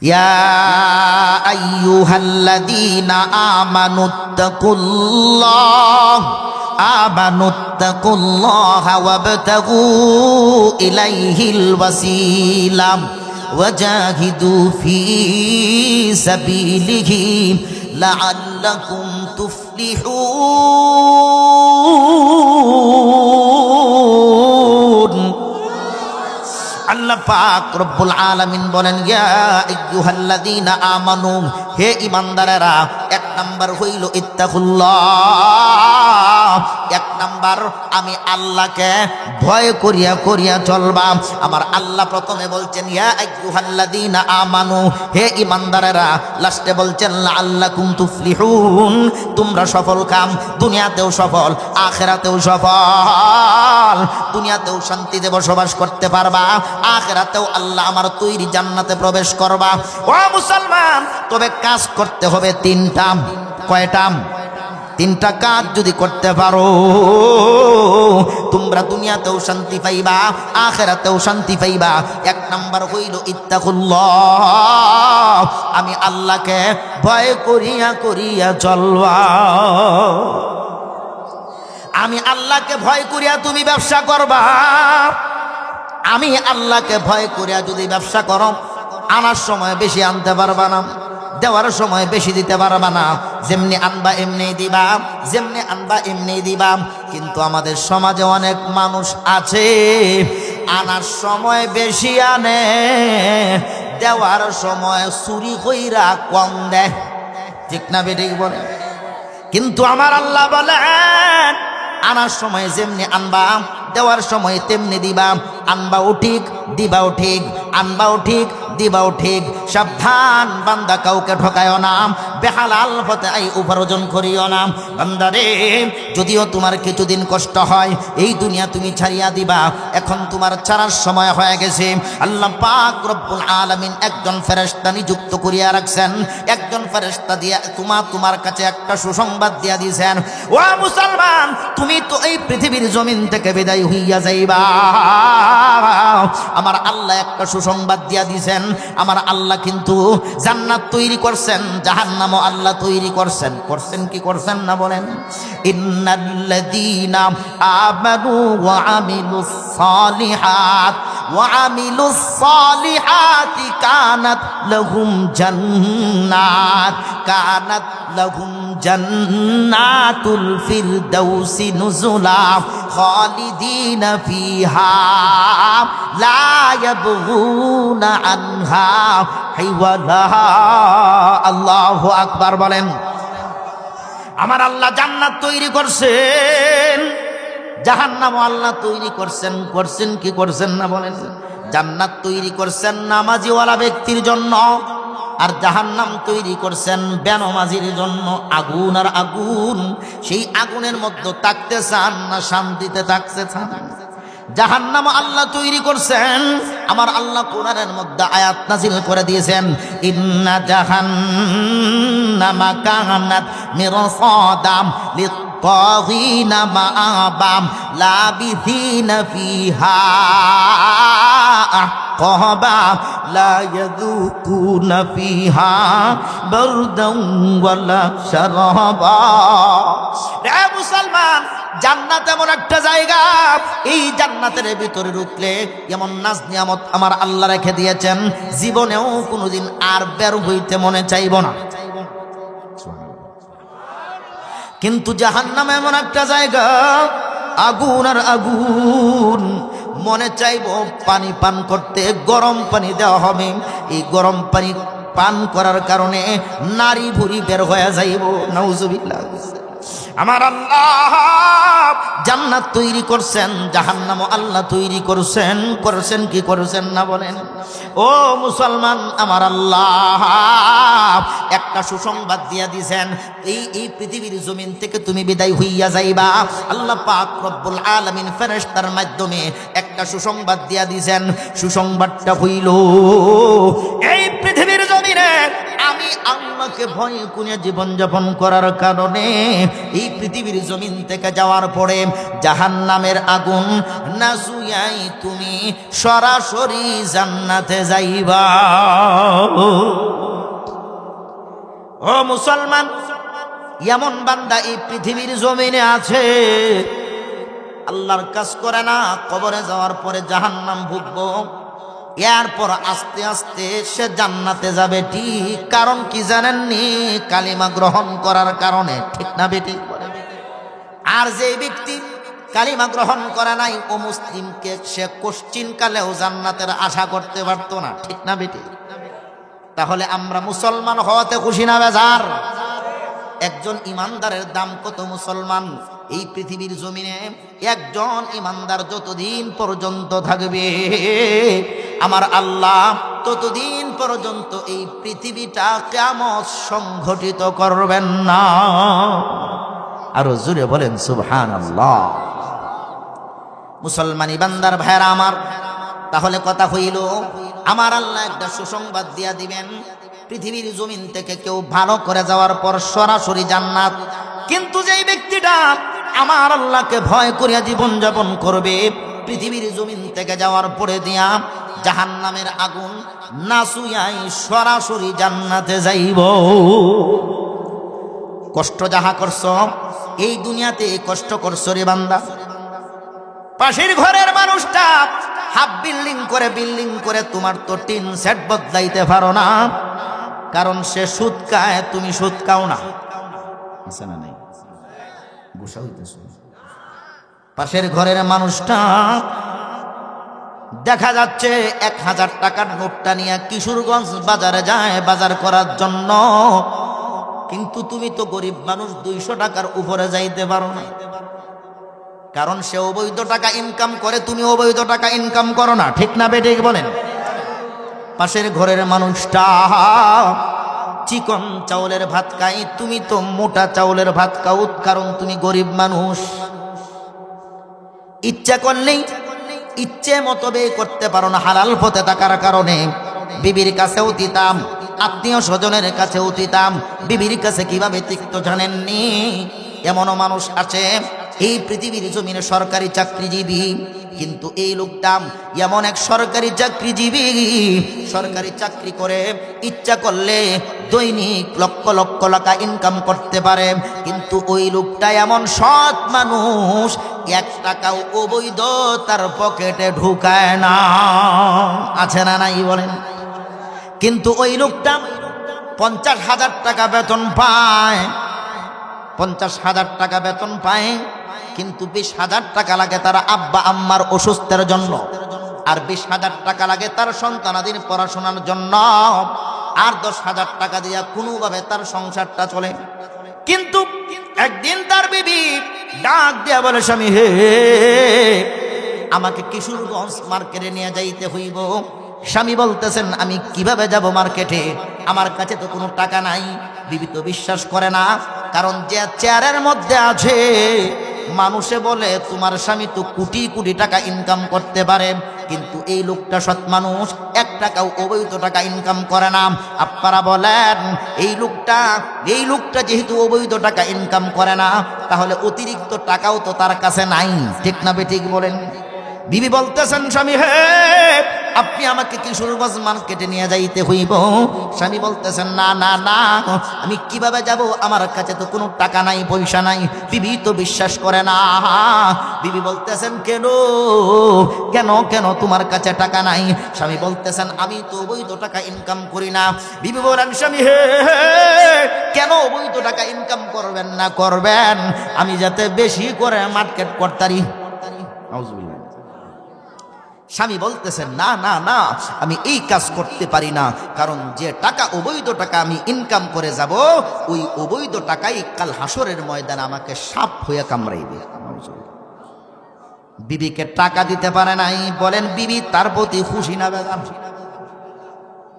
ইয়া আইয়ুহাল্লাযীনা আমানুত্তাকুল্লাহ ওয়াবতাগু ইলাইহিল ওয়াসিলা ওয়াজাহিদু ফি সাবিলিহি লাআল্লাকুম তুফলিহুন। আল্লাহ পাক রব্বুল আলামিন বলেন, ইয়া আইয়ুহাল্লাযীনা আমানু, হে ঈমানদারেরা, এক নাম্বার হইল ইত্তাকুল্লাহ। এক নাম্বার, আমি আল্লাহকে ভয় করিয়া করিয়া চলবা। আমার আল্লাহ প্রথমে বলছেন ইয়া আইয়ুহাল্লাযীনা আমানু, হে ঈমানদারেরা। লাস্টে বলছেন লাআল্লাকুম তুফলিহুন, তোমরা সফল কাম, দুনিয়াতেও সফল, আখিরাতেও সফল। দুনিয়াতেও শান্তিতে বসবাস করতে পারবা, আখিরাতেও আল্লাহ আমার তৈরি জান্নাতে প্রবেশ করবা। ও মুসলমান, তবে কাজ করতে হবে তিনটা। কয়টা? তিনটা কাজ যদি করতে পারো, তোমরা দুনিয়াতেও শান্তি পাইবা, আখিরাতেও শান্তি পাইবা। এক নাম্বার হইল ইত্তাকুল্লাহ, আমি আল্লাহকে ভয় করিয়া করিয়া চলবা। আমি আল্লাহকে ভয় করিয়া তুমি ব্যবসা করবা। আমি আল্লাহকে ভয় করিয়া যদি ব্যবসা করো, আনার সময় বেশি আনতে পারবা না, দেওয়ার সময় বেশি দিতে পারবা না। যেমনি আনবা এমনি দিবা, যেমনি আনবা এমনি দিবা। কিন্তু আমাদের সমাজে অনেক মানুষ আছে, আনার সময় বেশি আনে, দেওয়ার সময় চুরি কইরা কম দেয়। ঠিক না বেঠিক বলে? কিন্তু আমার আল্লাহ বলেন, আনার সময় যেমনি আনবা, দেওয়ার সময় তেমনি দিবা। আনবাও ঠিক, দিবাও ঠিক, আনবাও ঠিক, দিবাও ঠিক। সাবধান বান্দা, কাউকে ঠকায়ও না, বেহালাল পথে উপার্জন করিও না। বান্দারে, যদিও তোমার কিছুদিন কষ্ট হয়, এই দুনিয়া তুমি ছাড়িয়া দিবা। এখন তোমার ছাড়ার সময় হয়ে গেছে। আল্লাহ পাক রব্বুল আলামিন একজন ফেরেশতা নিযুক্ত করিয়া রাখছেন। একজন ফেরেশতা দিয়া তোমার কাছে একটা সুসংবাদ দিয়া দিয়েছেন, ও মুসলমান, তুমি তো এই পৃথিবীর জমিন থেকে বিদায় হইয়া যাইবা। আমার আল্লাহ একটা সুসংবাদ দিয়া দিয়েছেন। আমার আল্লাহ কিন্তু জান্নাত তৈরি করছেন, জাহান্নামও আল্লাহ তৈরি করছেন। করছেন কি করছেন না বলেন? ইন্নাল্লাযীনা আমানু ওয়া আমিলুস সালিহাত ওয়া আমিলুস সালিহাতি কানাত লাহুম জান্নাত, কানাত লাহুম জান্নাতুল ফিরদাউসি নুজুলা খালিদিনা ফিহা লা ইয়াবগুনা আনহা হিওয়ালা। আল্লাহু আকবার বলেন। আমার আল্লাহ জান্নাত তৈরি করছেন, জাহান্নামও আল্লাহ তৈরি করছেন। করছেন কি করছেন না বলেন? জান্নাত তৈরি করছেন নামাজিওয়ালা ব্যক্তির জন্য, আর জাহান্নাম তৈরি করছেন বেনমাজির জন্য। আগুন আর আগুন, সেই আগুনের মধ্যে থাকতে চান না শান্তিতে থাকতে চান? জাহান্নাম আল্লাহ তৈরি করছেন। আমার আল্লাহ কোরআনের মধ্যে আয়াত নাযিল করে দিয়েছেন, ইন্না জাহান্নামা কানাত মিরসাদাম লিত্তাগিনা মাআবাম লাবিথিনা ফিহা আহকাবা লা ইয়াযুকুনা ফিহা বারদান ওয়ালা শারাবা। রে মুসলমান, জান্নাত এমন একটা জায়গা, এই জান্নাতের ভিতরে ঢুকলে এমন নাজ নিয়ামত আমার আল্লাহ রেখে দিয়েছেন, জীবনেও কোনোদিন আর বের হইতে মনে চাইব না। কিন্তু জাহান্নাম এমন একটা জায়গা, আগুন আর আগুন, মনে চাইব পানি পান করতে, গরম পানি দেওয়া হবে। এই গরম পানি পান করার কারণে নারী ভুঁড়ি বের হয়ে যাইব। নাউজুবিল্লাহ। আমার আল্লাহ জান্নাত তৈরি করছেন, জাহান্নামও আল্লাহ তৈরি করছেন। করছেন কি করছেন না বলেন? ও মুসলমান, আমার আল্লাহ একটা সুসংবাদ দিয়া দিয়েছেন, এই পৃথিবীর জমিন থেকে তুমি বিদায় হইয়া যাইবা। আল্লাহ পাক রব্বুল আলামিন ফেরেশতার মাধ্যমে একটা সুসংবাদ দিয়া দিয়েছেন। সুসংবাদটা হইল, এই পৃথিবীর জমিনে আমি আল্লাহকে ভয় করে জীবনযাপন করার কারণে এই পৃথিবীর জমিন থেকে যাওয়ার পরে জাহান্নামের আগুন না ছুঁয়াই তুমি সরাসরি জান্নাতে যাইবা। ও মুসলমান, এমন বান্দা এই পৃথিবীর জমিনে আছে আল্লাহর কাজ করে না, কবরে যাওয়ার পরে জাহান্নাম ভুগবো, এরপর আস্তে আস্তে সে জান্নাতে যাবে। ঠিক কারণ কি জানেননি? কালিমা গ্রহণ করার কারণে। ঠিক না বেটি? আর যে ব্যক্তি কালিমা গ্রহণ করে নাই, ও মুসলিমকে সে কোশ্চিন কালেও জান্নাতের আশা করতে পারতো না। ঠিক না বেটি? তাহলে আমরা মুসলমান হওয়াতে খুশি না বেজার? একজন ইমানদারের দাম কত মুসলমান? এই পৃথিবীর জমিনে একজন ইমানদার যতদিন পর্যন্ত থাকবে আমার আল্লাহ ততদিন পর্যন্ত এই পৃথিবীটা কিয়ামত সংঘটিত করবেন না। আরো জোরে বলেন সুবহানাল্লাহ। মুসলমান ইমানদার ভাইরা আমার, তাহলে কথা হইল আমার আল্লাহ একটা সুসংবাদ দিয়া দিবেন, পৃথিবীর জমিন থেকে কেউ ভালো করে যাওয়ার পর সরাসরি জান্নাত। কিন্তু যেই ব্যক্তিটা আমার আল্লাহকে ভয় করিয়া জীবন যাপন করবে, পৃথিবীর জমিন থেকে যাওয়ার পরে দিয়া জাহান্নামের আগুন না ছুঁয়াই সরাসরি জান্নাতে যাইব। কষ্ট যাহা করছ এই দুনিয়াতে, কষ্ট করছ রে বান্দা। পাশের ঘরের মানুষটা হাফ বিল্ডিং করে তোমার তো টিন সেট বদলাইতে পারো না, কারণ সে সুদ খায়, তুমি সুদ খাও না। নাই গুসা হইতেছ। পাশের ঘরের মানুষটা দেখা যাচ্ছে 1000 টাকার নোটটা নিয়ে কিশোরগঞ্জ বাজারে যায় বাজার করার জন্য, কিন্তু তুমি তো গরিব মানুষ, 200 টাকার উপরে যাইতে পারো না, কারণ সে অবৈধ টাকা ইনকাম করে, তুমি অবৈধ টাকা ইনকাম করো না। ঠিক না বেঠিক বলেন? পাশের ঘরের মানুষটা চিকন চাউলের ভাত খাই, তুমি তো মোটা চাউলের ভাত খাও, কারণ তুমি গরিব মানুষ। ইচ্ছা করলেই ইচ্ছে মতো ব্যয় করতে পারো না হালাল পথে থাকার কারণে। বিবির কাছেও দিতাম, আত্মীয় স্বজনের কাছেও দিতাম, বিবির কাছে কিভাবে তিক্ত জানেননি? এমনও মানুষ আছে এই পৃথিবীর জমিনে সরকারি চাকরিজীবী, কিন্তু এই লোকটা এমন এক সরকারি চাকরিজীবী, সরকারি চাকরি করে ইচ্ছা করলে দৈনিক লক্ষ লক্ষ টাকা ইনকাম করতে পারে, কিন্তু ওই লোকটা এমন সৎ মানুষ 1 টাকাও অবৈধ তার পকেটে ঢুকায় না। আছে না নাই বলেন? কিন্তু ওই লোকটা 50,000 টাকা বেতন পায়, 50,000 টাকা বেতন পায়, কিন্তু 20,000 টাকা লাগে তার আব্বা আম্মার অসুস্থের জন্য, আর 20,000 টাকা লাগে তার সন্তানাদির পড়াশোনার জন্য, আর 10,000 টাকা দিয়া কোনোভাবে তার সংসারটা চলে। কিন্তু একদিন তার বিবি ডাক দিয়া বলে, স্বামী হে, আমাকে কিশোরগঞ্জ মার্কেটে নিয়ে যাইতে হইব। স্বামী বলতেছেন, আমি কিভাবে যাব মার্কেটে, আমার কাছে তো কোনো টাকা নাই। বিবি তো বিশ্বাস করে না, কারণ যে চেয়ারের মধ্যে আছে মানুষে বলে তোমার স্বামী তো কোটি কোটি টাকা ইনকাম করতে পারে, কিন্তু এই লোকটা সৎ মানুষ, 1 টাকাও অবৈধ টাকা ইনকাম করে না। আপনারা বলেন এই লোকটা যেহেতু অবৈধ টাকা ইনকাম করে না, তাহলে অতিরিক্ত টাকাও তো তার কাছে নাই। ঠিক না বেঠিক বলেন? বিবি বলতেছেন, স্বামী হে, আপনি আমাকে কিশোরগঞ্জ মার্কেটে নিয়ে যাইতে হইব। স্বামী বলতেছেন, না না না, আমি কিভাবে যাব, আমার কাছে তো কোনো টাকা নাই, পয়সা নাই। বিবি তো বিশ্বাস করে না। বিবি বলতেছেন, কেন কেন কেন তোমার কাছে টাকা নাই? স্বামী বলতেছেন, আমি তো অবৈধ টাকা ইনকাম করি না। বিবি বলেন, স্বামী হে, কেন অবৈধ টাকা ইনকাম করবেন না? করবেন, আমি যাতে বেশি করে মার্কেট করতারি। স্বামী বলতেছেন, না না না, আমি এই কাজ করতে পারি না, কারণ যে টাকা অবৈধ টাকা আমি ইনকাম করে যাব, ওই অবৈধ টাকাই কাল হাসরের ময়দানে আমাকে সাপ হয়ে কামড়াইবে। বিবিকে টাকা দিতে পারে নাই, বলেন বিবি তার প্রতি খুশি না বেজার?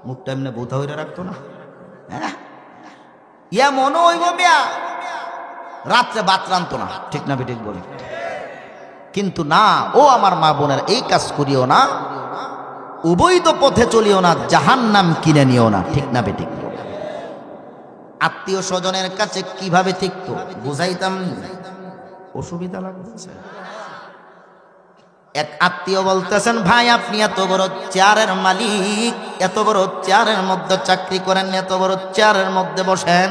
মুখটা এমনি বোধা হইয়া রাখতো না? হ্যাঁ, ইয়া মনে হইব মিয়া রাত্রে বাত রান্ত না। ঠিক না বেঠিক বলে? কিন্তু না, ও আমার মা বোনের, এই কাজ করিও না, অবৈধ পথে চলিও না, জাহান্নাম কিনে নিও না। ঠিক না বেঠিক? আত্মীয় স্বজনের কাছে কিভাবে টিকতো বুঝাইতাম, অসুবিধা লাগতেছে। এক আত্মীয় বলতেছেন, ভাই আপনি এত বড় চেয়ারের মালিক, এত বড় চেয়ারের মধ্যে চাকরি করেন, এত বড় চেয়ারের মধ্যে বসেন,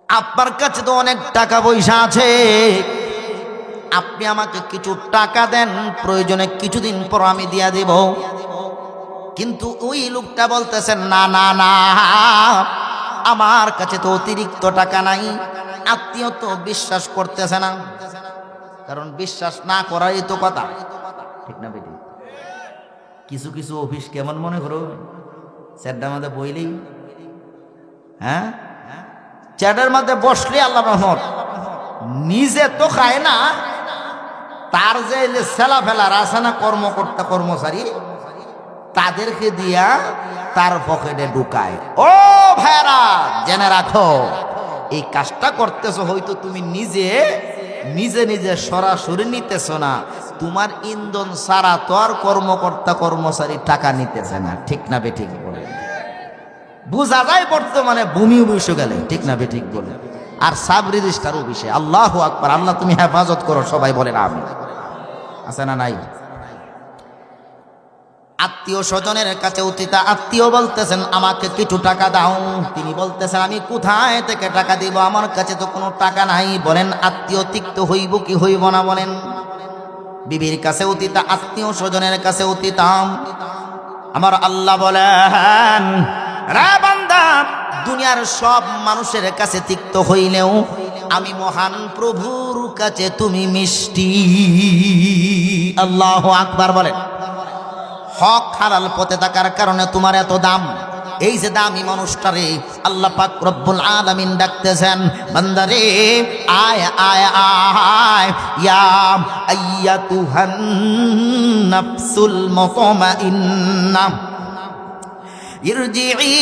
আপনার কাছে তো অনেক টাকা পয়সা আছে, আপনি আমাকে কিছু টাকা দেন, প্রয়োজনে কিছুদিন পর আমি দিয়া দেব। কিন্তু ওই লোকটা বলতেছেন, না না না, আমার কাছে তো অতিরিক্ত টাকা নাই। আত্মীয় তো বিশ্বাস করতেছে না, কারণ বিশ্বাস না করারই তো কথা, ঠিক না বেটি? কিছু কিছু অফিস কেমন মনে করো, চ্যাটার মধ্যে বইলেই, হ্যাঁ চ্যাটার মধ্যে বসলে আল্লাহ রহমত, নিজে তো খায় না, তার যে সেলা ফেলার আছে না কর্মকর্তা কর্মচারী, তাদেরকে দিয়া তার পকেটে ঢুকায়। ও ভাইরা, জেনে রাখো, এই কাজটা করতেছো হয়তো তুমি নিজে নিজে নিজে সরাসরি নিতেছ না, তোমার ইন্ধন ছাড়া তো আর কর্মকর্তা কর্মচারী টাকা নিতেছে না, ঠিক না বেঠিক বলে? বুঝা যায় বর্তমানে ভূমি বসে গেলে, ঠিক না বেঠিক বলে? আর সাব রেজিস্টার অফিসে, আল্লাহু আকবার, আল্লাহ তুমি হেফাজত করো, সবাই বলেন আমিন। আছে না নাই? আত্মীয় স্বজনের কাছে অতীতা আত্মীয় বলতেছেন, আমাকে কিছু টাকা দাও। তিনি বলতেছেন, আমি কোথায় থেকে টাকা দিব, আমার কাছে তো কোনো টাকা নাই। বলেন আত্মীয় তিক্ত হইব কি হইব না? বলেন। বিবির কাছে অতীতা, আত্মীয় স্বজনের কাছে অতীতাম। আমার আল্লাহ বলেন, রে বান্দা, দুনিয়ার সব মানুষের কাছে তিক্ত হইলেও আমি মহান প্রভুর কাছে তুমি মিষ্টি। আল্লাহু আকবার বলেন। হক হালাল পথে থাকার কারণে তোমার এত দাম। এই যে দামি মানুষটারে আল্লাহ পাক রব্বুল আলামিন ডাকতেছেন, বান্দারে আয় আয় আয়, ইয়া আইয়াতুহান নাফসুল মুতমাইন্না ইরজিই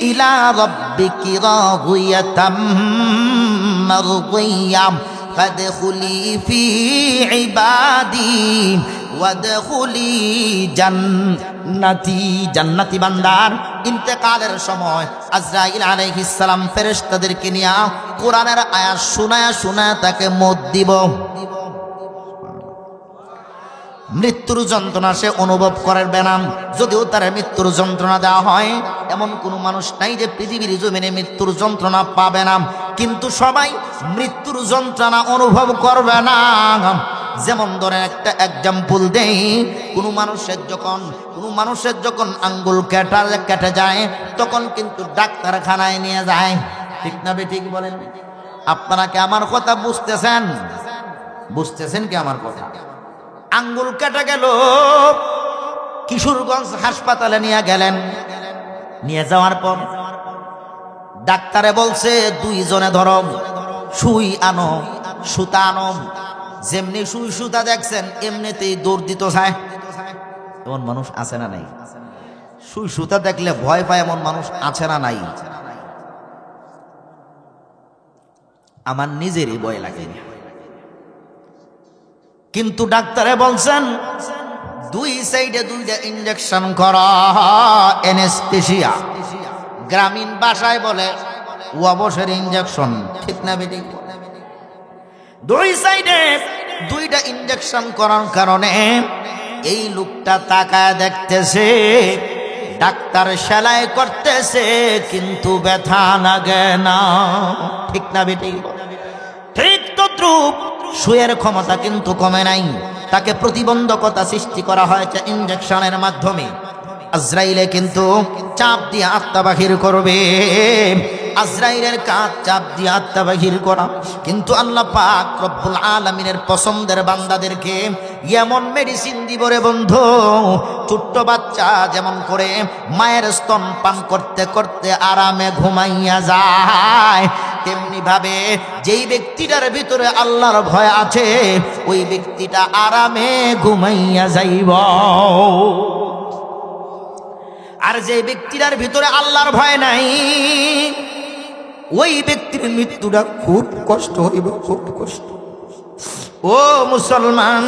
ইলা রাব্বিকি রাদিয়াতাম মারদিয়া ফাদখুলি ফি ইবাদি ওয়াদখুলি জান্নাতি। জান্নাতি বান্দার ইন্তেকালের সময় আজরাইল আলাইহিস সালাম ফেরেশতাদেরকে নিয়ে কোরআনের আয়াত শোনায়া শোনায়া তাকে মত দিব। মৃত্যুর যন্ত্রণা সে অনুভব করবে না। যদিও তার মৃত্যুর যন্ত্রণা দেওয়া হয়, এমন কোনো মানুষ নাই যে পৃথিবীর জমিনে মৃত্যুর যন্ত্রণা পাবে না, কিন্তু সবাই মৃত্যুর যন্ত্রণা অনুভব করবে না। যেমন ধরেন একটা এক্সাম্পল দেই, কোনো মানুষের যখন আঙ্গুল কেটে যায়, তখন কিন্তু ডাক্তারখানায় নিয়ে যায়, ঠিক না বেঠিক বলেন? আপনারা কি আমার কথা বুঝতেছেন কি আমার কথা? আঙ্গুল কেটে গেল, কিশোরগঞ্জ হাসপাতালে নিয়ে গেলেন। নিয়ে যাওয়ার পর ডাক্তারে বলছে, 2 জনে ধরো, সুই আনো, সুতা আনো। যেমনি সুই সুতা দেখছেন এমনিতেই দৌড় দিত চায়। এমন মানুষ আছে না নাই? সুই সুতা দেখলে ভয় পায় এমন মানুষ আছে না নাই? আমার নিজেরই ভয় লাগে। কিন্তু ডাক্তারে বলছেন 2 সাইডে 2টা ইনজেকশন করা, অ্যানেস্থেসিয়া। গ্রামীণ ভাষায় বলে অবসর ইনজেকশন, ঠিক না বেটি? 2 সাইডে 2টা ইনজেকশন করার কারণে এই লোকটা তাকায় দেখতেছে, ডাক্তার সেলাই করতেছে কিন্তু ব্যথা লাগে না, ঠিক না বেটি? ঠিক তদ্রূপ সুয়ের ক্ষমতা কিন্তু কমে নাই, তাকে প্রতিবন্ধকতা সৃষ্টি করা হয়েছে ইনজেকশনের মাধ্যমে। আজরাইলে কিন্তু চাপ দিয়ে আত্মা বাহির করবে, আজরাইলের কাজ চাপ দিয়ে আত্মা বাহির করা। কিন্তু আল্লাহ পাক রব্বুল আলামিনের পছন্দের বান্দাদেরকে এমন মেডিসিন দিব রে বন্ধু, ছোট্ট বাচ্চা যেমন করে মায়ের স্তন পান করতে করতে আরামে ঘুমাইয়া যায়, তেমনি ভাবে যেই ব্যক্তিটার ভিতরে আল্লাহর ভয় আছে, ওই ব্যক্তিটা আরামে ঘুমাইয়া যাইব। আর যে ব্যক্তিটার ভিতরে আল্লাহর ভয় নাই, ওই ব্যক্তির মৃত্যুটা খুব কষ্ট হইব, খুব কষ্ট। ও মুসলমান,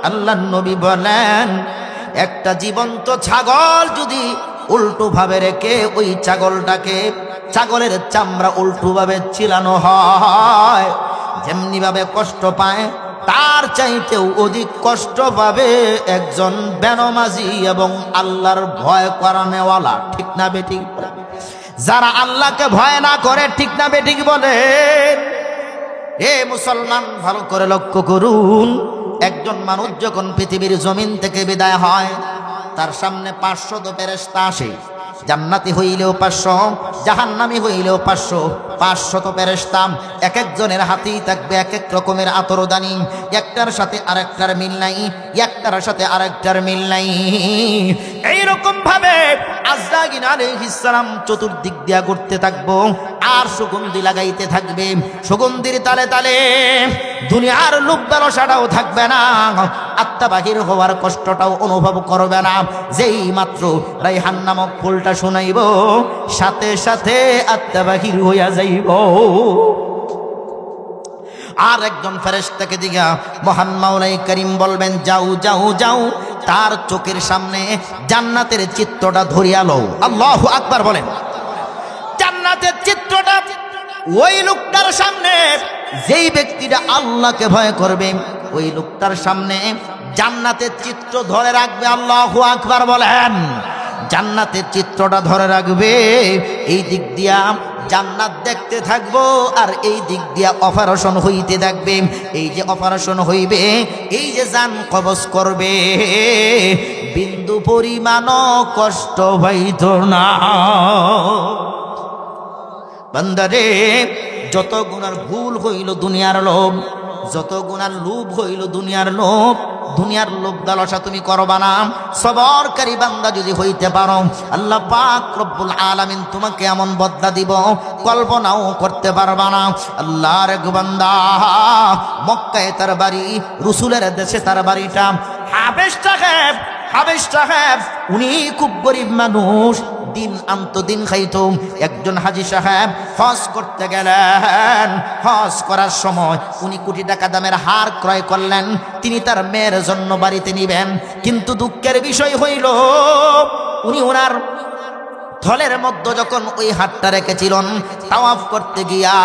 আল্লাহর নবী বলেন, একটা জীবন্ত ছাগল যদি উল্টো ভাবে রেখে ওই ছাগলের চামড়া উল্টো ভাবে চিলানো হয়, যেমনি ভাবে কষ্ট পায় তার চাইতেও অধিক কষ্ট পাবে একজন বেনমাজি এবং আল্লাহর ভয় করানেওয়ালা। ঠিক না বেঠিক? যারা আল্লাহকে ভয় না করে, ঠিক না বেঠিক বলেন? এ মুসলমান, ভালো করে লক্ষ্য করুন, একজন মানুষ যখন পৃথিবীর জমিন থেকে বিদায় হয় তার সামনে 500 ফেরেশতা আসে। জান্নাতি হইলেও 500, জাহান্নামী হইলেও 500, 500 ফেরেশতা। এক একজনের হাতেই থাকবে এক এক রকমের আতরদানি, একটার সাথে আরেকটার মিল নাই, একটার সাথে আরেকটার মিল নাই। এইরকম ভাবে আজরাইল আলাইহিস সালাম চতুর্দিক দিয়া ঘুরতে থাকবো আর সুগন্ধি লাগাইতে থাকবে। সুগন্ধির তালে তালে দুনিয়ার লোভ লালসাটাও থাকবে না, আত্মা বাহির হওয়ার কষ্টটাও অনুভব করবে না। যেই মাত্র রাইহান নামক ফুলটা শোনাইব, সাথে সাথে আত্মা বাহির হইয়া যাইব। আর একজন ফেরেশতাকে দিগা মহান মাওলাই করিম বলবেন, যাও যাও যাও, তার চোখের সামনে জান্নাতের চিত্রটা ধরিয়া লও। আল্লাহু আকবার বলেন। জান্নাতের চিত্রটা ওই লোকটার সামনে, যেই ব্যক্তিটা আল্লাহকে ভয় করবে, ওই লোকটার সামনে জান্নাতের চিত্র ধরে রাখবে। আল্লাহু আকবার বলেন। জান্নাতের চিত্রটা ধরে রাখবে, এই দিক দিয়া জান্নাত দেখতে থাকবো আর এই দিক দিয়া অপারেশন হইতে থাকবে। এই যে অপারেশন হইবে, এই যে জান কবজ করবে, বিন্দু পরিমাণও কষ্ট হইত না। বান্দারে, যত গুনার ভুল হইল দুনিয়ার লোভ, যত গুনার লোভ হইল দুনিয়ার লোভ, দুনিয়ার লোভ লালসা তুমি করবা না। সবরকারী বান্দা যদি হইতে পারো, আল্লাহ পাক রব্বুল আলামিন তোমাকে এমন বদলা দিব কল্পনাও করতে পারবা না। আল্লাহর এক বান্দা, মক্কায় তার বাড়ি, রসুলের দেশে তার বাড়িটা। হাবেশ সাহেব উনি খুব গরিব মানুষ, দিন আনতো দিন খাইতো। একজন হাজী সাহেব হজ করতে গেলেন। হজ করার সময় উনি কোটি টাকা দামের হার ক্রয় করলেন, তিনি তার মেয়ের জন্য বাড়িতে নিবেন। কিন্তু দুঃখের বিষয় হইল, উনি ওনার থলের মধ্যে যখন ওই হাটটা রেখেছিলেন, তাওয়াফ করতে গিয়া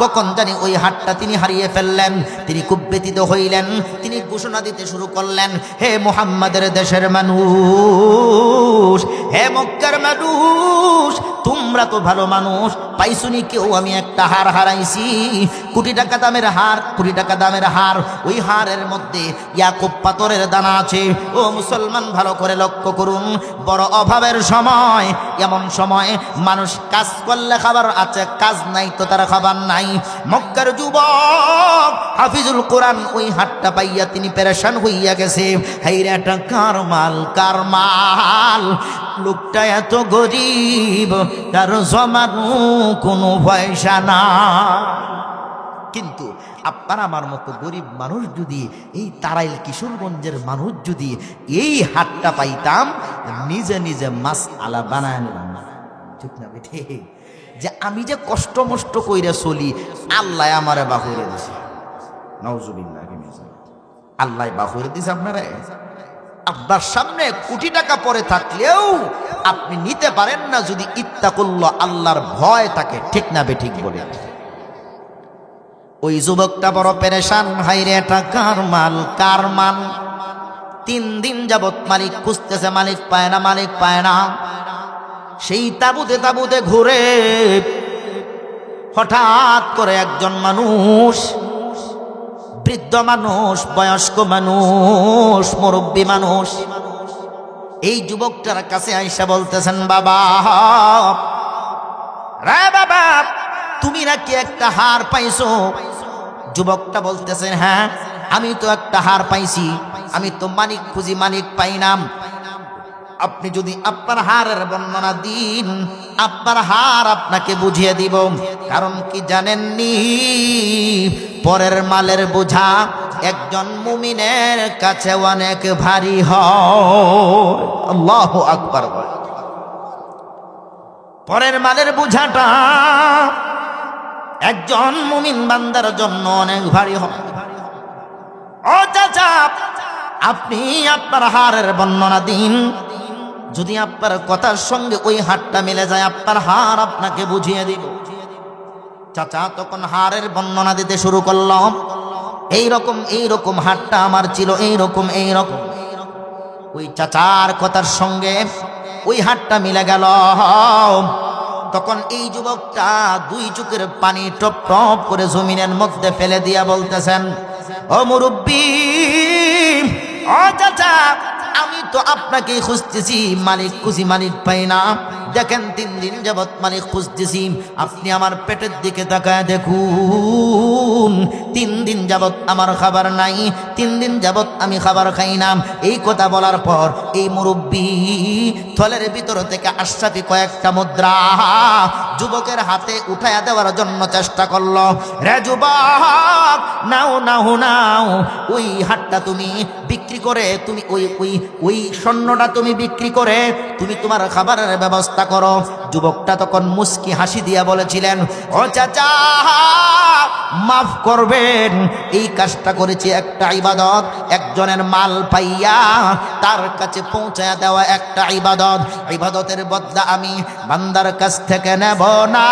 কখন জানি ওই হাটটা তিনি হারিয়ে ফেললেন। তিনি খুব ব্যথিত হইলেন। তিনি ঘোষণা দিতে শুরু করলেন, হে মুহাম্মাদের দেশের মানুষ, হে মক্কার মানুষ, তোমরা তো ভালো মানুষ, পাইছুনি কেউ আমি একটা হার হারাইছি, কোটি টাকা দামের হার, কোটি টাকা দামের হার। ওই হারের মধ্যে ইয়াকুব পাথরের দানা আছে। ও মুসলমান, ভালো করে লক্ষ্য করুন, বড় অভাবের সময়, এমন সময় মানুষ কাজ করলে খাবার আছে, কাজ নাই তো তার খাবার নাই। মক্কার যুবক হাফিজুল কোরআন ওই হাটটা পাইয়া তিনি পেরেশান হইয়া গেছে। হাইরে, এটা কার মাল, কার মাল? লোকটা এত গরিব, তার জমানো কোনো পয়সা না। কিন্তু আপনার আমার মতো গরিব মানুষ যদি, এই তারাইল কিশোরগঞ্জের মানুষ যদি এই হাটটা পাইতাম, নিজে নিজে মাস আলা বানায় নিলাম। ঠিক না বেঠে? যে আমি যে কষ্ট মষ্ট কইরা চলি, আল্লাহ আমারে বাহুরে দিছে। নাউজুবিল্লাহ, আল্লাহ বাহুরে দিছে আপনারা। আপনার সামনে কোটি টাকা পরে থাকলেও আপনি নিতে পারেন না যদি ইত্তাকুল্লাহ, আল্লাহর ভয় থাকে। ঠিক না বেঠিক বলে? ওই যুবকটা বড় পেরেশান, হাইরে এটা কার মাল, কার মাল? 3 দিন যাবত মালিক খুঁজতেছে, মালিক পায় না, মালিক পায় না। সেই তাবুতে তাবুতে ঘুরে হঠাৎ করে একজন মানুষ, বৃদ্ধ মানুষ, বয়স্ক মানুষ, মুরব্বী মানুষ, এই যুবকটার কাছে আইসা বলতেছেন, বাবা রে বাবা, তুমি নাকি একটা হার পাইছো? যুবকটা বলতেছেন, হ্যাঁ আমি তো একটা হার পাইছি, আমি তো মানিক খুঁজি, মানিক পাইনাম। আপনি যদি আপনার হারের বর্ণনা দিন, আপনার হার আপনাকে বুঝিয়ে দিব। কারণ কি জানেননি, পরের মালের বোঝা একজন মুমিনের কাছে অনেক ভারী হয়। আল্লাহু আকবার। পরের মালের বোঝাটা একজন মুমিন বান্দার জন্য অনেক ভারী হয়। ও চাচা, আপনি আপনার হারের বর্ণনা দিন। যদি আপনার কথার সঙ্গে ওই হারটা মিলে যায়, আপনার হার আপনাকে বুঝিয়ে দিব। চাচা তখন হাড়ের বর্ণনা দিতে শুরু করলাম। এইরকম হাড়টা আমার ছিল, এইরকম। ওই চাচার কথার সঙ্গে ওই হাড়টা মিলে গেল। তখন এই যুবকটা দুই চোখের পানি টপ টপ করে জমিনের মধ্যে ফেলে দিয়া বলতেছেন, ও মুরব্বি, ও চাচা, আমি তো আপনাকে খুঁজতেছি, মালিক খুঁজি, মালিক পাই না। দেখেন 3 দিন যাবৎ মালিক খুঁজতেছি, আপনি আমার পেটের দিকে তাকায় দেখুন, 3 দিন যাবৎ আমার খাবার নাই, 3 দিন যাবৎ আমি খাবার খাই না। এই কথা বলার পর এই মুরব্বি থলের ভিতর থেকে আশরাফি কয়েকটা মুদ্রা যুবকের হাতে উঠাইয়া দেওয়ার জন্য চেষ্টা করলো। রে যুবক, নাও, ওই হাটটা তুমি বিক্রি করে, তুমি ওই স্বর্ণটা তুমি বিক্রি করে তুমি তোমার খাবারের ব্যবস্থা করো। যুবকটা তখন মুস্কি হাসি দিয়া বলেছিলেন, ও চাচা, মাফ করবেন, এই কাজটা করেছি একটা ইবাদত, একজনের মাল পাইয়া তার কাছে পৌঁছায়া দেওয়া একটা ইবাদত। ইবাদতের বদলা আমি বান্দার কাছ থেকে নেব না,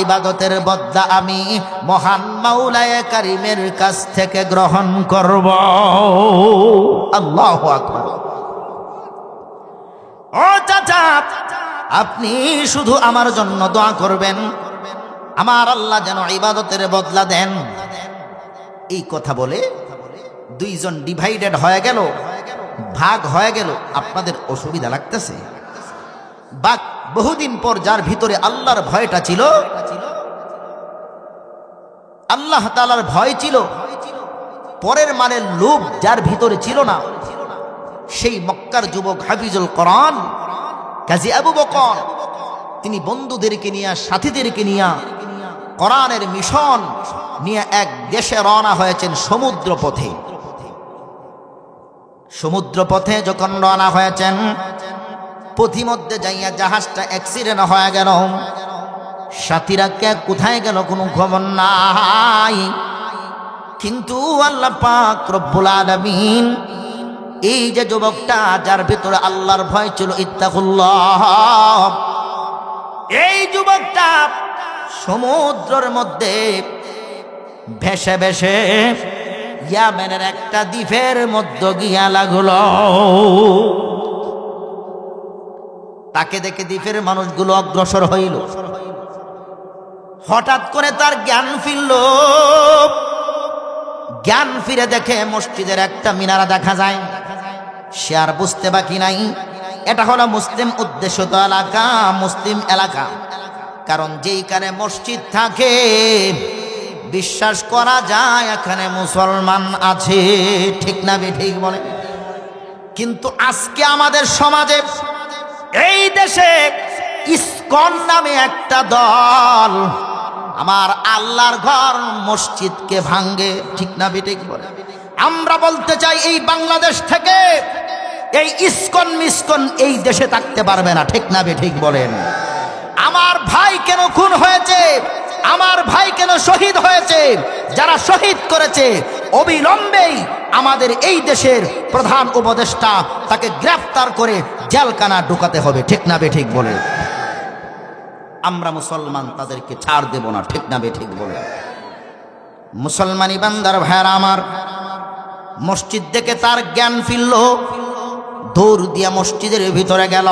ইবাদতের বদলা আমি মহান মাওলায়ে কারিমের কাছ থেকে গ্রহণ করব। আল্লাহু আকবার। ও চাচা, আপনি শুধু আমার জন্য দোয়া করবেন, আমার আল্লাহ যেন ইবাদতের বদলা দেন। এই কথা বলে দুইজন ডিভাইডেড হয়ে গেল, ভাগ হয়ে গেল। আপনাদের অসুবিধা লাগতেছে? বহুদিন পর যার ভিতরে আল্লাহর ভয়টা ছিল, আল্লাহ তাআলার ভয় ছিল, পরের মানের লোভ যার ভিতরে ছিল না, সেই মক্কার যুবক হাফিজুল কোরআন কাজী আবু বকর, তিনি বন্ধুদেরকে নিয়ে, সাথীদেরকে নিয়ে কোরআনের মিশন নিয়ে এক দেশে রওনা হয়েছেন সমুদ্র পথে। সমুদ্র পথে যখন রওনা হয়েছেন, পথিমধ্যে যাইয়া জাহাজটা অ্যাক্সিডেন্ট হয়ে গেল। সাথীরা কে কোথায় গেল কোনো খবর নাই। কিন্তু আল্লাহ পাক রব্বুল আলামিন এই যে যুবকটা যার ভিতরে আল্লাহর ভয় ছিল, ইত্তাকুল্লাহ, এই যুবকটা সমুদ্রের মধ্যে ভেসে ভেসে ইয়ামেনের একটা দ্বীপের মধ্যে গিয়া লাগলো। তাকে দেখে দ্বীপের মানুষগুলো অগ্রসর হইল। হঠাৎ করে তার জ্ঞান ফিরল। জ্ঞান ফিরে দেখে মসজিদের একটা মিনারা দেখা যায়। সে আর বুঝতে বাকি নাই, এটা হলো মুসলিম উদ্দেশিত এলাকা, মুসলিম এলাকা। কারণ যেইখানে মসজিদ থাকে বিশ্বাস করা যায় এখানে মুসলমান আছে, ঠিক না ঠিক বলে? কিন্তু আজকে আমাদের সমাজে, এই দেশে ইসকন নামে একটা দল আমার আল্লাহর ঘর মসজিদকে ভাঙ্গে, ঠিক না ঠিক বলে? আমরা বলতে চাই এই বাংলাদেশ থেকে এই ইসকন মিসকন এই দেশে থাকতে পারবে না, ঠিক না ঠিক বলেন? আমার ভাই কেন খুন হয়েছে, আমার ভাই কেন শহীদ হয়েছে, যারা শহীদ করেছে অবিলম্বেই আমাদের এই দেশের প্রধান উপদেষ্টা তাকে গ্রেফতার করে জেলখানা ঢুকাতে হবে, ঠিক না ঠিক বলে? আমরা মুসলমান তাদেরকে ছাড় দেব না, ঠিক না ঠিক বলে? মুসলমানি বান্দার ভাইরা আমার, মসজিদ দেখে তার জ্ঞান ফিরল, দৌড় দিয়া মসজিদের ভিতরে গেল।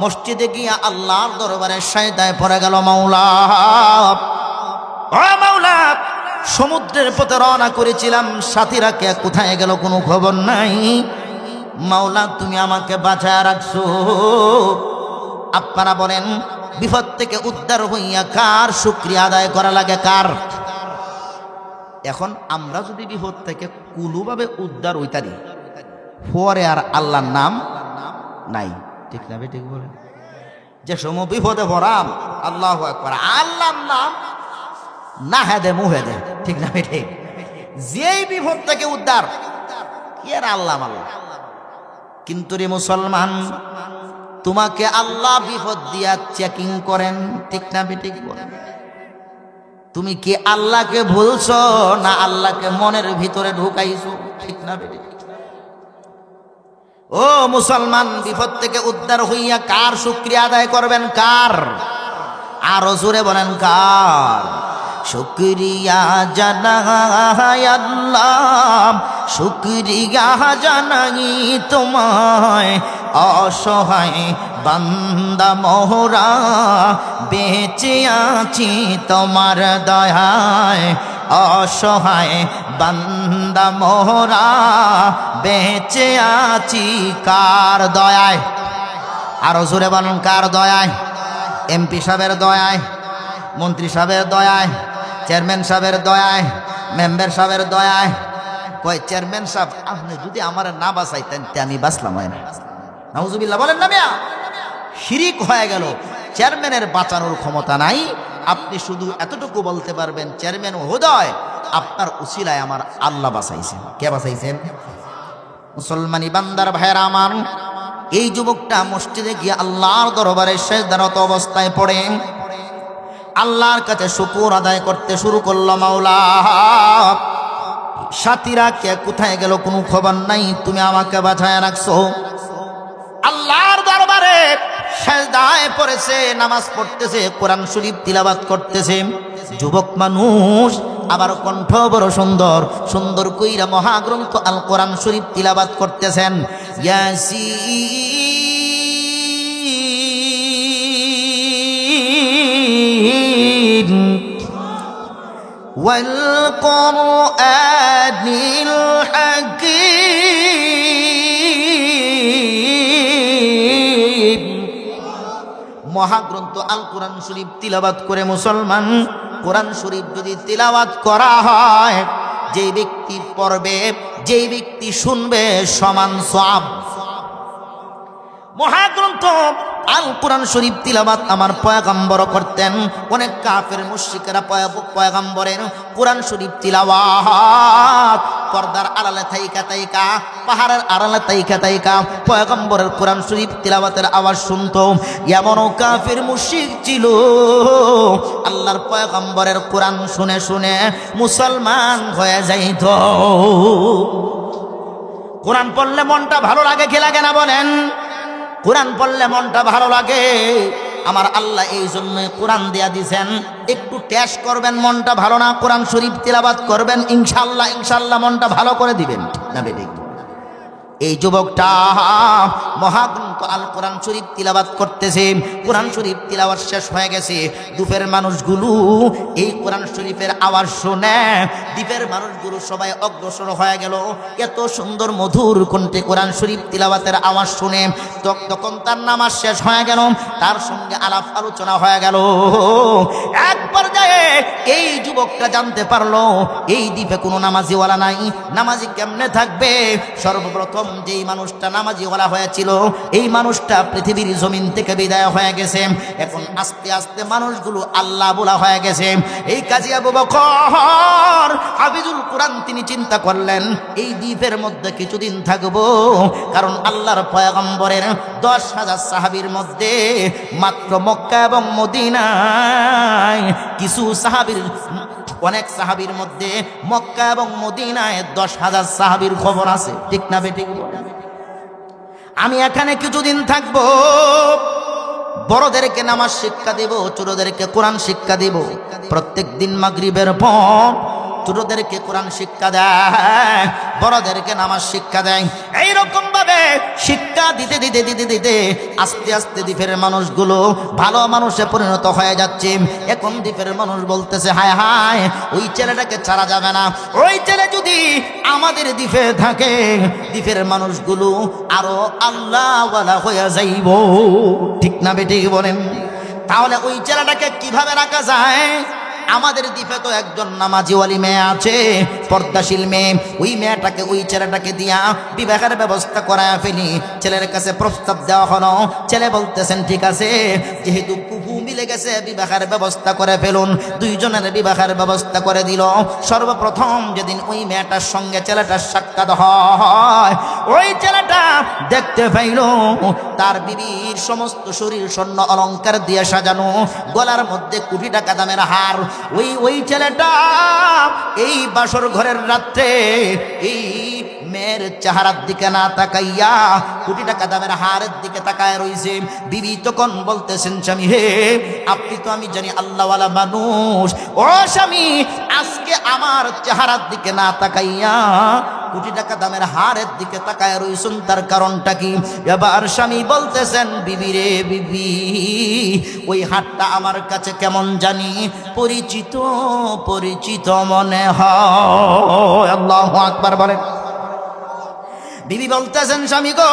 মসজিদে গিয়া আল্লাহর দরবারে সাজদায় পড়ে গেল। মাওলা, ও মাওলা, সমুদ্রের পথে রওনা করেছিলাম, সাথীরা কে কোথায় গেল কোনো খবর নাই। মাওলা, তুমি আমাকে বাঁচায় রাখছো। আপনারা বলেন, বিপদ থেকে উদ্ধার হইয়া কার শুকরিয়া আদায় করা লাগে, কার? এখন আমরা যদি বিপদ থেকে কুলুভাবে উদ্ধার হইতারি, পরে আর আল্লাহর নাম নাই, ঠিক না ঠিক বলে? যে সময় বিপদে ভরাম, আল্লাহু আকবার, আল্লাহর নাম না হেদে মুহে দে, ঠিক না ঠিক? যেই বিপদ থেকে উদ্ধার, কি আর আল্লাহ আল্লাহ। কিন্তু রে মুসলমান, তোমাকে আল্লাহ বিপদ দিয়া চেকিং করেন, ঠিক না ঠিক বলেন? তুমি কি আল্লাহকে ভুলছো না আল্লাহকে মনের ভিতরে ঢুকাইছো, ঠিক না ঠিক? ও ও মুসলমান, বিপদ থেকে উদ্ধার হইয়া কার শুকরিয়া আদায় করবেন? কার? আরো জোরে বলেন কার? শুকরিয়া জানাই আল্লাহ, শুকরিয়া জানাই তোমায়, অসহায় বান্দা মোহরা বেঁচে আছি তোমার দয়ায়, অসহায় বান্দা মোহরা বেঁচে আছি কার দয়ায়? আরো জোরে বলুন কার দয়ায়? এমপি সাহেবের দয়ায়, মন্ত্রী সাহেবের দয়ায়, চেয়ারম্যান সাহেবের দয়ায়, মেম্বার সাহেবের দয়ায়। কয় চেয়ারম্যান সাহেব আপনি যদি আমার না বাঁচাইতেন তে আমি বাঁচলাম হয় না। নাউজুবিল্লাহ বলেন না মিয়া, শিরিক হয়ে গেল। চেয়ারম্যানের বাঁচানোর ক্ষমতা নাই, আপনি শুধু এতটুকু বলতে পারবেন চেয়ারম্যান মহোদয় আপনার উসিলায় আমার আল্লাহ বাঁচাইছেন। কে বাঁচাইছেন? মুসলমানি বান্দার ভাইয়েরা আমার, এই যুবকটা মসজিদে গিয়ে আল্লাহর দরবারে সেজদারত অবস্থায় পড়ে আল্লাহর কাছে শুকর আদায় করতে শুরু করলো। মাওলা, সাথীরা কে কোথায় গেল কোনো খবর নাই, তুমি আমাকে বাঁচায় রাখছো। আল্লাহর দরবারে সেজদায় পড়েছে, নামাজ পড়তেছে, কোরআন শরীফ তিলাওয়াত করতেছে। যুবক মানুষ আবার কণ্ঠ বড় সুন্দর, সুন্দর কইরা মহাগ্রন্থ আল কোরআন শরীফ তিলাওয়াত করতেছেন। ইয়াসিন ওয়াল কুরআনিল হাকীম, মহাগ্রন্থ আল কোরআন শরীফ তিলাওয়াত করে মুসলমান, কোরআন শরীফ যদি তিলাওয়াত করা হয়, যে ব্যক্তি পড়বে, যে ব্যক্তি শুনবে সমান সওয়াব। মহাগ্রন্থ আল কোরআন শরীফ তিলাওয়াত আমার পয়গম্বর করতেন। অনেক কাফের মুশরিকরা পয়গম্বরের কোরআন শরীফ তিলাওয়াত পর্দার আড়ালে থাইকা থাইকা, পাহাড়ের আড়ালে থাইকা থাইকা পয়গম্বরের কোরআন শরীফ তিলাওয়াতের আওয়াজ শুনতো। এমনও কাফের মুশরিক ছিল আল্লাহর পয়গম্বরের কোরআন শুনে শুনে মুসলমান হয়ে যাইত। কোরআন পড়লে মনটা ভালো লাগে কি লাগে না বলেন? কোরআন পড়লে মনটা ভালো লাগে। আমার আল্লাহ এই জন্য কোরআন দেয়া দিয়েছেন, একটু টেস্ট করবেন, মনটা ভালো না, কোরআন শরীফ তিলাওয়াত করবেন, ইনশাআল্লাহ ইনশাআল্লাহ মনটা ভালো করে দিবেন না বেটি? এই যুবকটা মহাগ্রন্থ আল কোরআন শরীফ তিলাওয়াত করতেছে। কোরআন শরীফ তিলাওয়াত শেষ হয়ে গেছে। দ্বীপের মানুষগুলো এই কোরআন শরীফের আওয়াজ শুনে, দ্বীপের মানুষগুলো সবাই অগ্রসর হয়ে গেল। এত সুন্দর মধুর কণ্ঠে কোরআন শরীফ তিলাওয়াতের আওয়াজ শুনে তখন তার নামাজ শেষ হয়ে গেল, তার সঙ্গে আলাপ আলোচনা হয়ে গেল। এক পর্যায়ে এই যুবকটা জানতে পারলো এই দ্বীপে কোনো নামাজিওয়ালা নাই, নামাজি কেমনে থাকবে? সর্বপ্রথম যেই মানুষটা নামাজিওয়ালা হয়েছিল এই মানুষটা পৃথিবীর জমিন থেকে বিদায় হয়ে গেছে। এখন আস্তে আস্তে মানুষগুলো আল্লাহ বলা হয়ে গেছে। এই কাজী আবু বকর হাফিজুল কোরআন তিনি চিন্তা করলেন এই দ্বীপের মধ্যে কিছুদিন থাকবো, কারণ আল্লাহর পয়গম্বরের 10,000 সাহাবীর মধ্যে মাত্র মক্কা এবং মদিনায় কিছু সাহাবীর, অনেক সাহাবীর মধ্যে মক্কা এবং মদিনায় 10,000 সাহাবীর খবর আছে, ঠিক না বেঠিক? আমি এখানে কিছুদিন থাকবো, বড়দেরকে নামাজ শিক্ষা দেব, ছোটদেরকে কোরআন শিক্ষা দেব। প্রত্যেক দিন মাগরিবের পর ছোটদেরকে কোরআন শিক্ষা দেয়, বড়দেরকে নামাজ শিক্ষা দেয়। এইরকম ভাবে শিক্ষা দিতে দিতে দিতে দিতে আস্তে আস্তে দ্বীপের মানুষগুলো ভালো মানুষে পরিণত হয়ে যাচ্ছে। এখন দ্বীপের মানুষ বলতেছে, হায় হায় ওই ছেলেটাকে ছাড়া যাবে না, ওই ছেলে যদি আমাদের দ্বীপে থাকে দ্বীপের মানুষগুলো আরো আল্লাহওয়ালা হয়ে যাইব, ঠিক না বেঠিক বলেন? তাহলে ওই ছেলেটাকে কিভাবে রাখা যায়? আমাদের দ্বীপে তো একজন নামাজিওয়ালি মেয়ে আছে, পর্দাশীল মেয়ে, ওই মেয়েটাকে ওই ছেলেটাকে দিয়া বিবাহের ব্যবস্থা করায় ফেলি। ছেলের কাছে প্রস্তাব দেওয়া হলো, ছেলে বলতেছেন ঠিক আছে, যেহেতু কুকু মিলে গেছে বিবাহের ব্যবস্থা করে ফেলুন। দুইজনের বিবাহের ব্যবস্থা করে দিল। সর্বপ্রথম যেদিন ওই মেয়েটার সঙ্গে ছেলেটার সাক্ষাৎ হয়, ওই ছেলেটা দেখতে পাইল তার বিবির সমস্ত শরীর স্বর্ণ অলংকার দিয়ে সাজানো, গলার মধ্যে কোটি টাকা দামের হার। ওই ছেলেটা এই বাসর ঘরের রাত্রে এই মেয়ে মেয়ের চেহারার দিকে না তাকাইয়া কোটি টাকা দামের হারের দিকে তাকায় রইছে। বিবি তখন বলতেছেন, স্বামী হে, আপনি তো আমি জানি আল্লাহওয়ালা মানুষ, ও স্বামী আজকে আমার চেহারার দিকে না তাকাইয়া কোটি টাকা দামের হারের দিকে তাকায় রইছেন, তার কারণটা কি? এবার স্বামী বলতেছেন, বিবি রে বিবি, ওই হাটটা আমার কাছে কেমন জানি পরিচিত পরিচিত মনে হয়। আল্লাহু আকবার বলেন। বিবি বলতেছেন, স্বামী গো,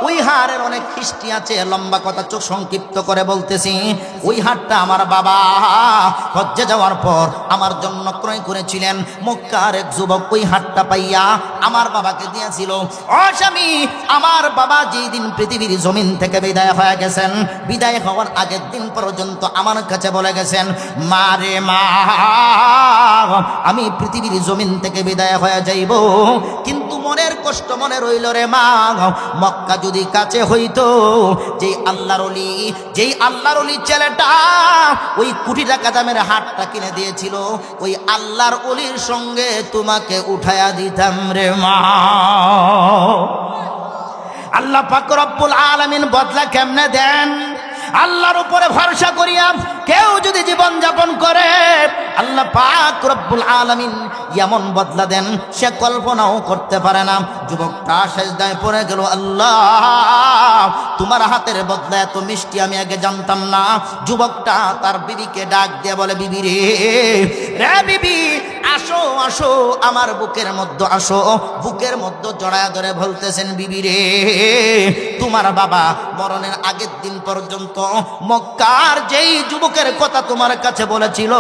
ওই হারের অনেক হিস্ট্রি আছে, লম্বা কথা চোখ সংক্ষিপ্ত করে বলতেছি। ওই হারটা আমার বাবা হজ্জে যাওয়ার পর আমার জন্য ক্রয় করেছিলেন। মক্কার এক যুবক ওই হারটা পাইয়া আমার বাবাকে দিয়েছিল। ও স্বামী, আমার বাবা যেই দিন পৃথিবীর জমিন থেকে বিদায় হয়ে গেছেন, বিদায় হওয়ার আগের দিন পর্যন্ত আমার কাছে বলে গেছেন, মা রে মা, আমি পৃথিবীর জমিন থেকে বিদায় হয়ে যাইব, কিন্তু মনের কষ্ট মনে রইল রে মা, মক্কা যদি কাছে হইতো, যেই আল্লাহর ওলি ছেলেটা ওই কোটি টাকা দামের হাটটা কিনে দিয়েছিল, ওই আল্লাহর ওলির সঙ্গে তোমাকে উঠায়া দিতাম রে মা। আল্লাহ পাক রব্বুল আলামিন বদলা কেমনে দেন? আল্লাহর উপরে ভরসা করিয়া কেউ যদি জীবন যাপন করে, আল্লাহ পাক রব্বুল আলামিন এমন বদলা দেন সে কল্পনাও করতে পারে না। যুবকটা সেজদায় পড়ে গেল, আল্লাহ তোমার হাতের বদলা এত মিষ্টি আমি আগে জানতাম না। যুবকটা তার বিবিকে ডাক দিয়ে বলে, বিবি রে, রে বিবি, আসো আসো আমার বুকের মধ্যে আসো। বুকের মধ্যে জড়ায়া ধরে বলতেছেন, বিবি রে, তোমার বাবা মরণের আগের দিন পর্যন্ত মক্কার যেই যুবকের কথা তোমার কাছে বলেছিল,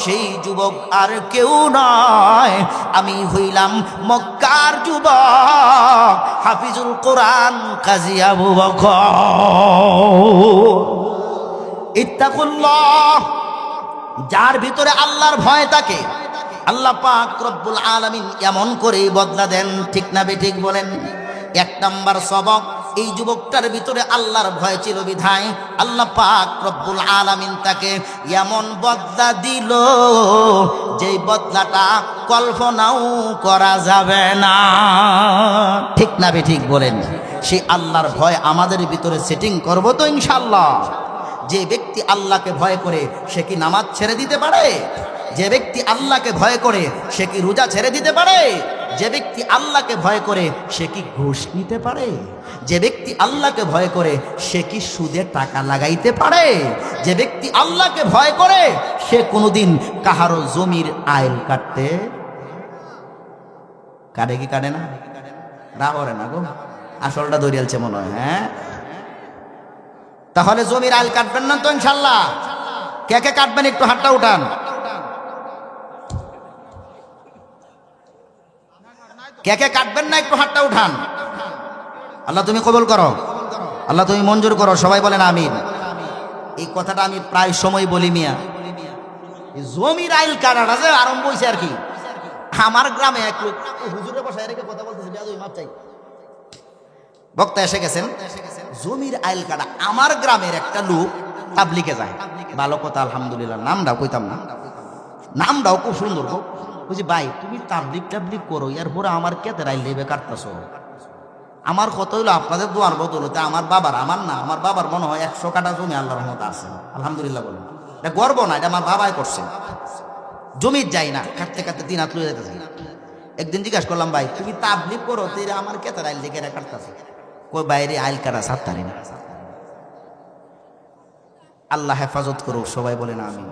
সেই যুবক আর কেউ নয়, আমি হইলাম মক্কার যুবক হাফিজুল কোরআন কাজী আবু বকর। ইত্তাকুল্লাহ, যার ভিতরে আল্লাহর ভয় থাকে আল্লাহ পাক রব্বুল আলামিন এমন করেই বদলা দেন। ঠিক না বেঠিক বলেন? এক নাম্বার সবক, এই যুবকটার ভিতরে আল্লাহর ভয় ছিল বিধায় আল্লাহ পাক রব্বুল আলামিন তাকে এমন বদলা দিল, যেই বদলাটা কল্পনাও করা যাবে না। ঠিক না বেঠিক বলেন? সেই আল্লাহর ভয় আমাদের ভিতরে সেটিং করব তো ইনশাআল্লাহ। যে ব্যক্তি আল্লাহকে ভয় করে সে কি নামাজ ছেড়ে দিতে পারে? যে ব্যক্তি আল্লাহকে ভয় করে সে কি রোজা ছেড়ে দিতে পারে? যে ব্যক্তি আল্লাহকে ভয় করে সে কি ঘুষ নিতে পারে? যে ব্যক্তি আল্লাহকে ভয় করে সে কি সুদে টাকা লাগাইতে পারে? যে ব্যক্তি আল্লাহকে ভয় করে সে কোনোদিন কাহারো জমির আইল কাটতে কাটে কি কাটে না? রাহরে না গো, আসলটা দরিয়ালছে মনে হয়। হ্যাঁ, তাহলে জমির আইল কাটবেন না তো ইনশাল্লাহ? কে কে কাটবেন একটু হাতটা উঠান। কে কে কাটবেন না একটু হাতটা উঠান। আল্লাহ তুমি কবুল করো, আল্লাহ তুমি মঞ্জুর করো, সবাই বলেন আমিন। এই কথাটা আমি প্রায় সময় বলি মিয়া, জমির আইল কাটাটা যে আরম্ভ হয়েছে আর কি। আমার গ্রামে এক লোক হুজুরে বসায় রেখে কথা বলতেছে, মাপ চাই, বক্তা এসে গেছেন, জমির আইল কাটা। আমার গ্রামের একটা লোক তাবলিগে যায়, ভালো কথা আলহামদুলিল্লাহ, নামটাও কইতাম না, নামটাও খুব সুন্দর গো। বুঝি ভাই তুমি তাবলিগ করো, এরপরে আমার কেতে রাইল দেবে কাটতেছ। আমার কথা হইলো আপনাদের দোয়ার বদলতে আমার বাবার, আমার না, আমার বাবার মনে হয় 100 কাটা জমি আল্লাহর রহমতে আছে, আলহামদুলিল্লাহ বলেন। এটা গর্ব না, এটা আমার বাবাই করছে। জমির যাই না, কাটতে কাটতে দিন হাত লুয়ে যেতে চাই। একদিন জিজ্ঞাসা করলাম, ভাই তুমি তাবলিগ করো, তো আমার কেতে রাইল দেখে কাটতেছে? কই বাইরে আইল কাটা সাত্তারি না। আল্লাহ হেফাজত করুক, সবাই বলেন আমিন।